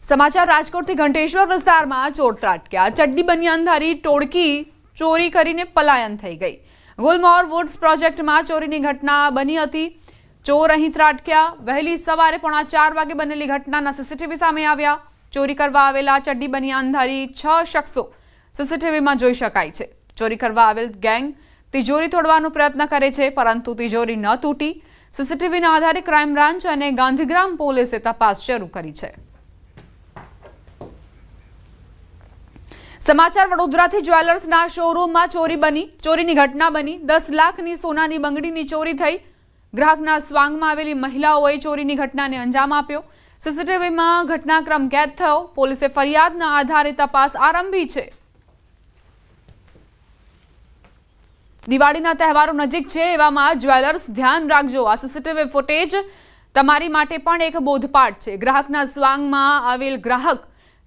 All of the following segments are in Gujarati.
समाचार રાજકોટથી ઘંટેશ્વર વિસ્તારમાં ચોર ત્રાટક્યા। ચડ્ડી બનિયાનધારી ટોળકી ચોરી કરીને પલાયન થઈ ગઈ। ગુલમોહર વુડ્સ પ્રોજેક્ટમાં ચોરીની ઘટના બની હતી। ચોર અહીં ત્રાટક્યા। વહેલી સવારે 4:15 વાગે બનેલી ઘટનાના સીસીટીવી સામે આવ્યા। ચોરી કરવા આવેલા ચડ્ડી બનિયાનધારી 6 શખ્સો સીસીટીવીમાં જોઈ શકાય છે। ચોરી કરવા આવેલ ગેંગ તિજોરી તોડવાનો પ્રયત્ન કરે છે, પરંતુ તિજોરી ન તૂટી। સીસીટીવીના આધારે ક્રાઇમ બ્રાન્ચ અને ગાંધીગ્રામ પોલીસે તપાસ શરૂ કરી છે। समाचार वडोदराથી જ્વેલર્સના શોરૂમમાં ચોરી બની। ચોરીની ઘટના બની। 10 લાખની સોનાની બંગડીની ચોરી થઈ। ગ્રાહકના સ્વાંગમાં આવેલી મહિલાઓએ ચોરીની ઘટનાને અંજામ આપ્યો। સીસીટીવીમાં ઘટનાક્રમ કેદ થયો। પોલીસે ફરિયાદના આધારે તપાસ આરંભી છે। દિવાળીના તહેવારો નજીક છે, એવામાં જ્વેલર્સ ધ્યાન રાખજો। આ સીસીટીવી ફૂટેજ તમારી માટે પણ એક બોધપાઠ છે। ગ્રાહકના સ્વાંગમાં આવેલ ગ્રાહક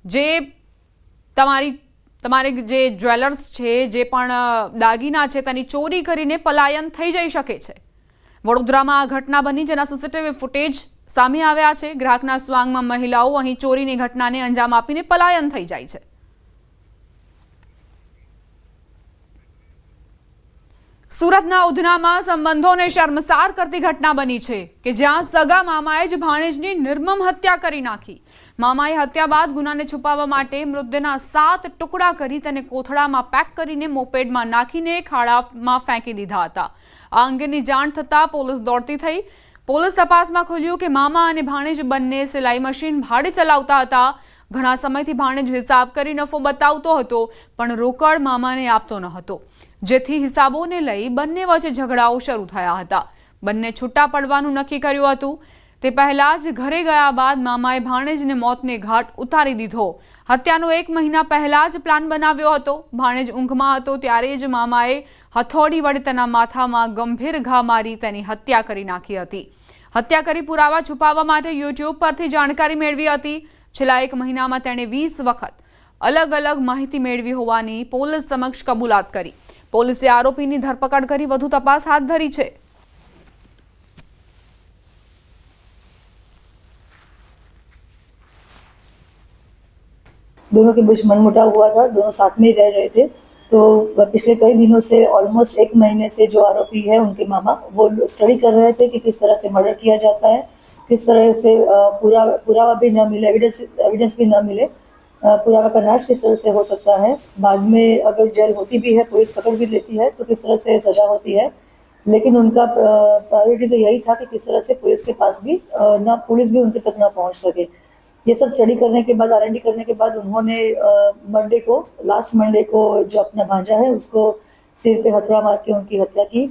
જે તમારે જે જ્વેલર્સ છે, જે પણ દાગીના છે, તેની ચોરી કરીને પલાયન થઈ જઈ શકે છે। વડોદરામાં આ ઘટના બની, જેના સીસીટીવી ફૂટેજ સામે આવ્યા છે। ગ્રાહકના સ્વાંગમાં મહિલાઓ અહીં ચોરીની ઘટનાને અંજામ આપીને પલાયન થઈ જાય છે। સુરતના ઉધનામાં સંબંધોને શર્મસાર કરતી ઘટના બની છે કે જ્યાં સગા મામાએ જ ભાણેજની નિર્મમ હત્યા કરી નાખી। મામાએ હત્યા બાદ ગુનાને છુપાવવા માટે મૃતદેહના 7 ટુકડા કરી તેને કોથળામાં પેક કરીને મોપેડમાં નાખીને ખાડામાં ફેંકી દીધા હતા। આ અંગેની જાણ થતાં પોલીસ દોડતી થઈ। પોલીસ તપાસમાં ખુલ્યું કે મામા અને ભાણેજ બંને સિલાઈ મશીન ભાડે ચલાવતા હતા। ઘણા સમયથી ભાણેજ હિસાબ કરી નફો બતાવતો હતો, પણ રોકડ મામાને આપતો ન હતો, જેથી હિસાબોને લઈ બંને વચ્ચે ઝઘડાઓ શરૂ થયા હતા। બંને છૂટા પડવાનું નક્કી કર્યું હતું। તે પહેલા જ ઘરે ગયા બાદ મામાએ ભાણેજને મોતને ઘાટ ઉતારી દીધો। હત્યાનો 1 મહિના પહેલા જ પ્લાન બનાવ્યો હતો। ભાણેજ ઊંઘમાં હતો ત્યારે જ મામાએ હથોડી વડે તેના માથામાં ગંભીર ઘા મારી તેની હત્યા કરી નાખી હતી। હત્યા કરી પુરાવા છુપાવવા માટે યુટ્યુબ પરથી જાણકારી મેળવી હતી। છેલ્લા 1 મહિનામાં તેણે 20 વખત અલગ અલગ માહિતી મેળવી હોવાની પોલીસ સમક્ષ કબૂલાત કરી। પોલીસે આરોપીની ધરપકડ કરી વધુ તપાસ હાથ ધરી છે। दोनों के बीच मनमुटाव हुआ था। दोनों साथ में रह रहे थे। तो पिछले कई दिनों से ऑलमोस्ट 1 महीने से जो आरोपी है उनके मामा वो स्टडी कर रहे थे कि किस तरह से मर्डर किया जाता है, किस तरह से पुरावा भी न मिले, एविडेंस भी न मिले, पुरावा का नाश किस तरह से हो सकता है। बाद में अगर जेल होती भी है, पुलिस पकड़ भी लेती है, तो किस तरह से सजा होती है। लेकिन उनका प्रायोरिटी तो यही था कि किस तरह से पुलिस के पास भी पुलिस भी उनके तक ना पहुंच सके। ये सब स्टडी करने के बाद, R&D करने के बाद उन्होंने लास्ट मंडे को जो अपना भांजा है उसको सिर पे हथौड़ा मार के उनकी हत्या की।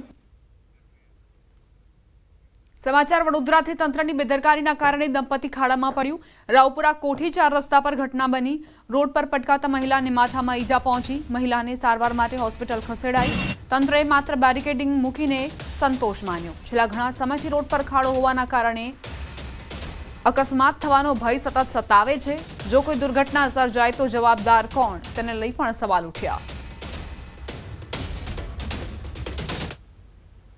समाचार वडोदराથી તંત્રની બેદરકારીના કારણે દંપતી ખાડામાં પડ્યું। રાવપુરા કોઠી 4 રસ્તા પર ઘટના બની। રોડ પર પટકાતા મહિલાને માથામાં ઈજા પહોંચી। મહિલાને સારવાર માટે હોસ્પિટલ ખસેડાઈ। તંત્રએ માત્ર બેરિકેડિંગ મૂકીને સંતોષ માન્યો। છેલ્લા ઘણા સમયથી રોડ પર ખાડો હોવાના કારણે અકસ્માત થવાનો ભય સતત સતાવે છે। જો કોઈ દુર્ઘટના સર્જાય તો જવાબદાર કોણ, તેને લઈ પણ સવાલ ઉઠ્યા।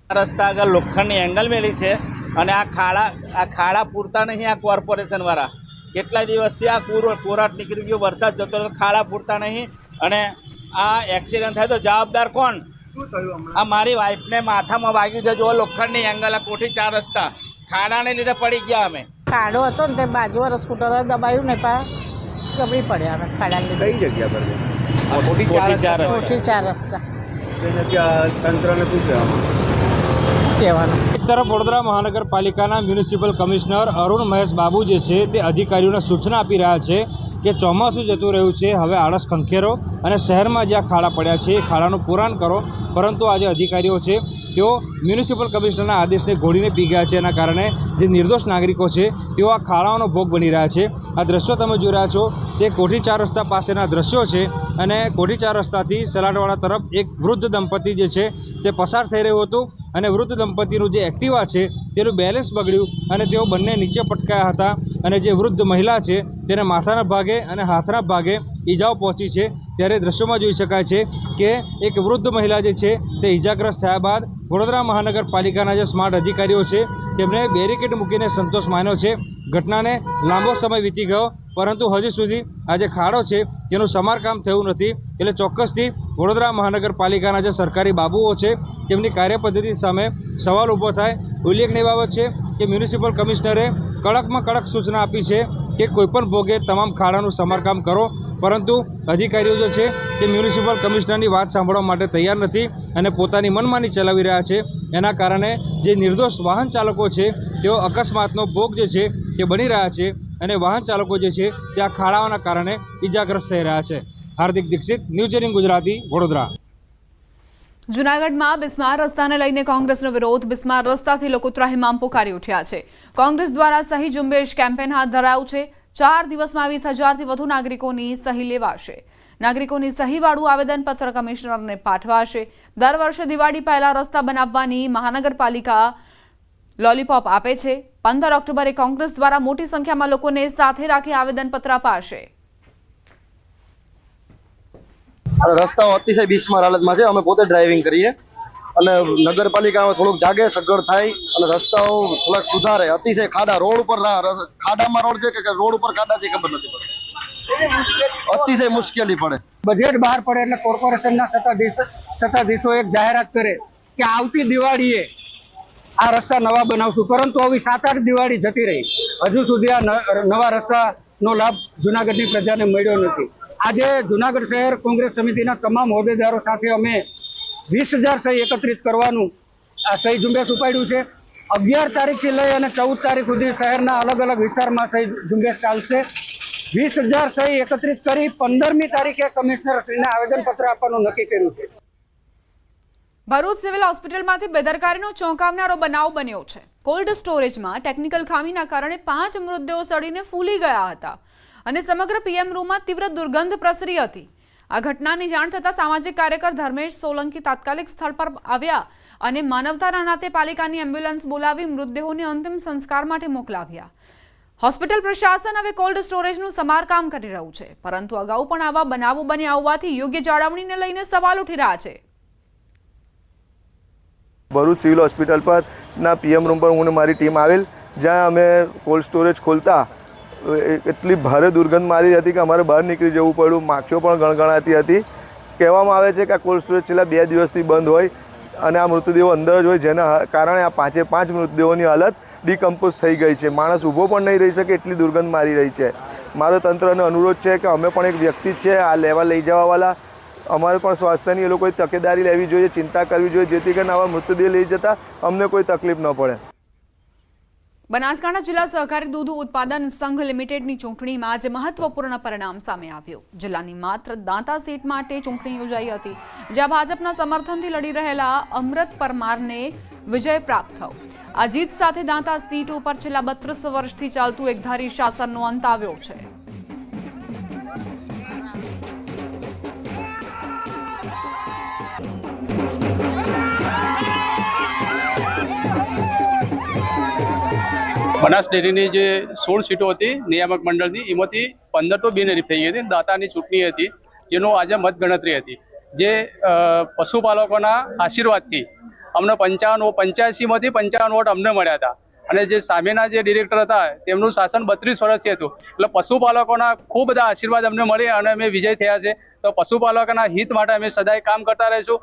રસ્તા આગળ લોખંડની એંગલ મેલી છે અને આ ખાડા પૂરતા નહીં। આ કોર્પોરેશન વાળા કેટલા દિવસથી આ કોરાટ નીકળી ગયો, વરસાદ જતો તો ખાડા પૂરતા નહીં અને આ એક્સિડન્ટ થાય તો જવાબદાર કોણ? આ મારી વાઈફને માથામાં વાગ્યું છે। જો લોખંડની એંગલ, આ કોઠી 4 રસ્તા ખાડાને લીધે પડી ગયા અમે। ખાડો હતો ને તે બાજુવાળા સ્કૂટર દબાયું ને પા ગબડી પડ્યા અમે ખાડા લીધે। કઈ જગ્યા પર કોઠી 4 રસ્તા તંત્રને શું કહેવાનું? એક તરફ વડોદરા મહાનગરપાલિકાના મ્યુનિસિપલ કમિશનર અરુણ મહેશ બાબુ જે છે તે અધિકારીઓને સૂચના આપી રહ્યા છે કે ચોમાસું જતું રહ્યું છે, હવે આળસ ખંખેરો અને શહેરમાં જ્યાં ખાડા પડ્યા છે એ ખાડાનું પુરાણ કરો। પરંતુ આજે અધિકારીઓ છે તેઓ મ્યુનિસિપલ કમિશનરના આદેશને ઘોડીને પી ગયા છે। એના કારણે જે નિર્દોષ નાગરિકો છે તેઓ આ ખાડાઓનો ભોગ બની રહ્યા છે। આ દ્રશ્યો તમે જોઈ રહ્યા છો તે કોઠી 4 રસ્તા પાસેના દ્રશ્યો છે અને કોઠી 4 રસ્તાથી સલાટવાડા તરફ એક વૃદ્ધ દંપતી જે છે તે પસાર થઈ રહ્યું હતું અને વૃદ્ધ દંપતીનું જે એક્ટિવા છે તેનું બેલેન્સ બગડ્યું અને તેઓ બંને નીચે પટકાયા હતા અને જે વૃદ્ધ મહિલા છે તેને માથાના ભાગે અને હાથના ભાગે ઈજાઓ પહોંચી છે। ત્યારે દ્રશ્યોમાં જોઈ શકાય છે કે એક વૃદ્ધ મહિલા જે છે તે ઈજાગ્રસ્ત થયા બાદ વડોદરા મહાનગરપાલિકાના જે સ્માર્ટ અધિકારીઓ છે તેમણે બેરિકેડ મૂકીને સંતોષ માન્યો છે। ઘટનાને લાંબો સમય વીતી ગયો પરંતુ હજી સુધી આ જે ખાડો છે તેનું સમારકામ થયું નથી. એટલે ચોક્કસથી વડોદરા મહાનગરપાલિકાના જે સરકારી બાબુઓ છે તેમની કાર્યપદ્ધતિ સામે સવાલ ઊભો થાય. ઉલ્લેખનીય બાબત છે કે મ્યુનિસિપલ કમિશનરે કડકમાં કડક સૂચના આપી છે કે કોઈપણ ભોગે તમામ ખાડાનું સમારકામ કરો, પરંતુ અધિકારીઓ જે છે તે મ્યુનિસિપલ કમિશનરની વાત સાંભળવા માટે તૈયાર નથી અને પોતાની મનમાની ચલાવી રહ્યા છે. એના કારણે જે નિર્દોષ વાહન ચાલકો છે તેઓ અકસ્માતનો ભોગ જે છે તે બની રહ્યા છે અને વાહન ચાલકો જે છે તે આ ખાડાઓના કારણે ઇજાગ્રસ્ત થઈ રહ્યા છે. હાર્દિક દીક્ષિત, ન્યૂઝ 18 ગુજરાતી, વડોદરા. જૂનાગઢમાં બિસ્માર રસ્તાને લઈને કોંગ્રેસનો વિરોધ. બિસ્માર રસ્તાથી લોકો ત્રાહિમામ પોકારી ઉઠ્યા છે. કોંગ્રેસ દ્વારા સહી ઝુંબેશ કેમ્પેન હાથ ધરાયું છે. 4 દિવસમાં 20,000થી વધુ નાગરિકોની સહી લેવાશે. નાગરિકોની સહીવાળું આવેદનપત્ર કમિશનરને પાઠવાશે. દર વર્ષે દિવાળી પહેલા રસ્તા બનાવવાની મહાનગરપાલિકા લોલીપોપ આપે છે. 15 ઓક્ટોબરે કોંગ્રેસ દ્વારા મોટી સંખ્યામાં લોકોને સાથે રાખી આવેદનપત્ર અપાશે. રસ્તાઓ અતિશય બિસ્માર હાલતમાં છે. અમે પોતે ડ્રાઇવિંગ કરીએ અને નગરપાલિકામાં થોડુંક જાગે સગવડ થાય અને રસ્તાઓ થોડાક સુધારે. અતિશય ખાડા, રોડ ઉપર ખાડામાં રોડ છે કે રોડ ઉપર ખાડા છે ખબર નથી પડતી. અતિશય મુશ્કેલી પડે. બજેટ બહાર પડે એટલે કોર્પોરેશનના સત્તાધીશો એક જાહેરાત કરે કે આવતી દિવાળીએ આ રસ્તા નવા બનાવશું, પરંતુ આવી 7-8 દિવાળી જતી રહી, હજુ સુધી આ નવા રસ્તાનો લાભ જૂનાગઢની પ્રજાને મળ્યો નથી. આજે જૂનાગઢ શહેર કોંગ્રેસ સમિતિના તમામ હોદ્દેદારો સાથે અમે 20,000 સહી એકત્રિત કરવાનું આ સહી ઝુંબેશ ઉપાડ્યું છે. 11 તારીખથી લઈ અને 14 તારીખ સુધી શહેરના અલગ અલગ વિસ્તારમાં સહી ઝુંબેશ ચાલશે. 20,000 સહી એકત્રિત કરી 15મી તારીખે કમિશનરશ્રીને આવેદનપત્ર આપવાનું નક્કી કર્યું છે. ભરૂચ સિવિલ હોસ્પિટલમાંથી બેદરકારીનો ચોંકાવનારો બનાવ બન્યો છે. કોલ્ડ સ્ટોરેજમાં ટેકનિકલ ખામીના કારણે 5 મૃતદેહો સડીને ફૂલી ગયા હતા અને સમગ્ર પીએમ રૂમમાં તીવ્ર દુર્ગંધ પ્રસરી હતી. આ ઘટનાની જાણ થતાં સામાજિક કાર્યકર ધર્મેશ સોલંકી તાત્કાલિક સ્થળ પર આવ્યા અને માનવતાના નાતે પાલિકાની એમ્બ્યુલન્સ બોલાવી મૃતદેહોને અંતિમ સંસ્કાર માટે મોકલાવ્યા. હોસ્પિટલ પ્રશાસન હવે કોલ્ડ સ્ટોરેજનું સમારકામ કરી રહ્યું છે, પરંતુ અગાઉ પણ આવા બનાવો બન્યા હોવાથી યોગ્ય જાળવણીને લઈને સવાલ ઉઠી રહ્યા છે. ભરૂચ સિવિલ હોસ્પિટલ પર ના પીએમ રૂમ પર હું ને મારી ટીમ આવેલ, જ્યાં અમે કોલ્ડ સ્ટોરેજ ખોલતા એટલી ભારે દુર્ગંધ મારી હતી કે અમારે બહાર નીકળી જવું પડ્યું. માખીઓ પણ ગણગણાતી હતી. કહેવામાં આવે છે કે આ કોલ્ડ સ્ટોરેજ છેલ્લા 2 દિવસથી બંધ હોય અને આ મૃતદેહો અંદર જ હોય, જેના કારણે આ 5 મૃતદેહોની હાલત ડિકમ્પોઝ થઈ ગઈ છે. માણસ ઊભો પણ નહીં રહી શકે એટલી દુર્ગંધ મારી રહી છે. મારો તંત્રને અનુરોધ છે કે અમે પણ એક વ્યક્તિ છે આ લેવા લઈ જવાવાળા, અમારે પણ સ્વાસ્થ્યની એ લોકોએ તકેદારી લેવી જોઈએ, ચિંતા કરવી જોઈએ, જેથી કરીને આવા મૃતદેહ લઈ જતા અમને કોઈ તકલીફ ન પડે. બનાસકાંઠા જિલ્લા સહકારી દૂધ ઉત્પાદન સંઘ લિમિટેડની ચૂંટણીમાં આજે મહત્વપૂર્ણ પરિણામ સામે આવ્યું. જિલ્લાની માત્ર દાંતા સીટ માટે ચૂંટણી યોજાઈ હતી, જ્યાં ભાજપના સમર્થનથી લડી રહેલા અમૃત પરમારને વિજય પ્રાપ્ત થયો. આ જીત સાથે દાંતા સીટ ઉપર છેલ્લા 32 વર્ષથી ચાલતું એકધારી શાસનનો અંત આવ્યો છે. બનાસ ડેરીની જે 16 સીટો હતી નિયામક મંડળની, એમાંથી 15 તો બિનહરીફ થઈ ગઈ હતી. દાતાની ચૂંટણી હતી જેનો આજે મતગણતરી હતી, જે પશુપાલકોના આશીર્વાદથી અમને 85માંથી 55 વોટ અમને મળ્યા હતા. અને જે સામેના જે ડિરેક્ટર હતા તેમનું શાસન 32 વર્ષથી હતું. એટલે પશુપાલકોના ખૂબ બધા આશીર્વાદ અમને મળે અને અમે વિજય થયા છે. તો પશુપાલકોના હિત માટે અમે સદાય કામ કરતા રહીશું.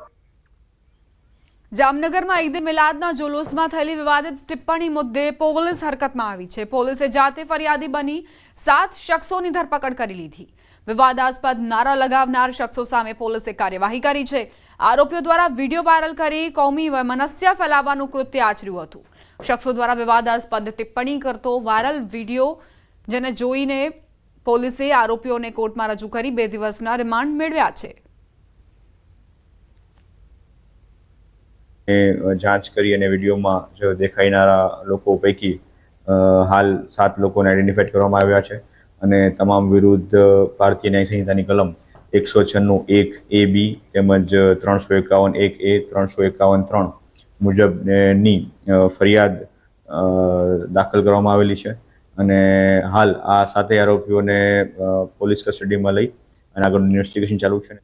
જામનગરમાં ઈદ મિલાદના જુલુસમાં થયેલી વિવાદિત ટિપ્પણી મુદ્દે પોલીસ હરકતમાં આવી છે. પોલીસે જાતે ફરિયાદી બની 7 શખ્સોની ધરપકડ કરી લીધી. વિવાદાસ્પદ નારા લગાવનાર શખ્સો સામે પોલીસે કાર્યવાહી કરી છે. આરોપીઓ દ્વારા વિડીયો વાયરલ કરી કોમી વૈમનસ્ય ફેલાવવાનું કૃત્ય આચર્યું હતું. શખ્સો દ્વારા વિવાદાસ્પદ ટિપ્પણી કરતો વાયરલ વિડીયો જેને જોઈને પોલીસે આરોપીઓને કોર્ટમાં રજૂ કરી 2 દિવસના રિમાન્ડ મેળવ્યા છે. જાંચ કરી અને વિડીયોમાં જો દેખાઈનારા લોકો પૈકી હાલ 7 લોકોને આઈડેન્ટિફાઈડ કરવામાં આવ્યા છે અને તમામ વિરુદ્ધ ભારતીય ન્યાય સંહિતાની કલમ 196(1)(a)(b) તેમજ 351(1)(a), 351(3) મુજબની ફરિયાદ દાખલ કરવામાં આવેલી છે અને હાલ આ 7 આરોપીઓને પોલીસ કસ્ટડીમાં લઈ અને આગળનું ઇન્વેસ્ટિગેશન ચાલુ છે.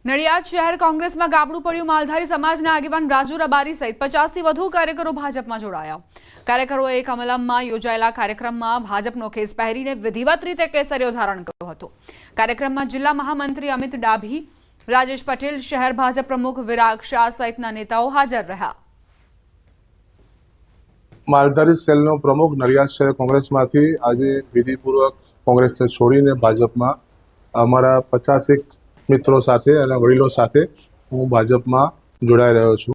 નડિયાદ શહેર કોંગ્રેસમાં ગાબડું પડ્યું. માલધારી સમાજના આગેવાન રાજુ રબારી સહિત 50થી વધુ કાર્યકરો ભાજપમાં જોડાયા. કાર્યકરોએ કમલમમાં યોજાયેલા કાર્યક્રમમાં ભાજપનો ખેસ પહેરીને વિધિવત રીતે કેસરીઓ ધારણ કર્યો હતો. કાર્યક્રમમાં જિલ્લા મહામંત્રી અમિત ડાભી, રાજેશ પટેલ, શહેર ભાજપ પ્રમુખ વિરાગ શાહ સહિતના નેતાઓ હાજર રહ્યા. માલધારી સેલનો પ્રમુખ નડિયાદ શહેર કોંગ્રેસમાંથી આજે વિધિપૂર્વક કોંગ્રેસને છોડીને ભાજપમાં અમારા 50 મિત્રો સાથે અને વડીલો સાથે હું ભાજપમાં જોડાઈ રહ્યો છું.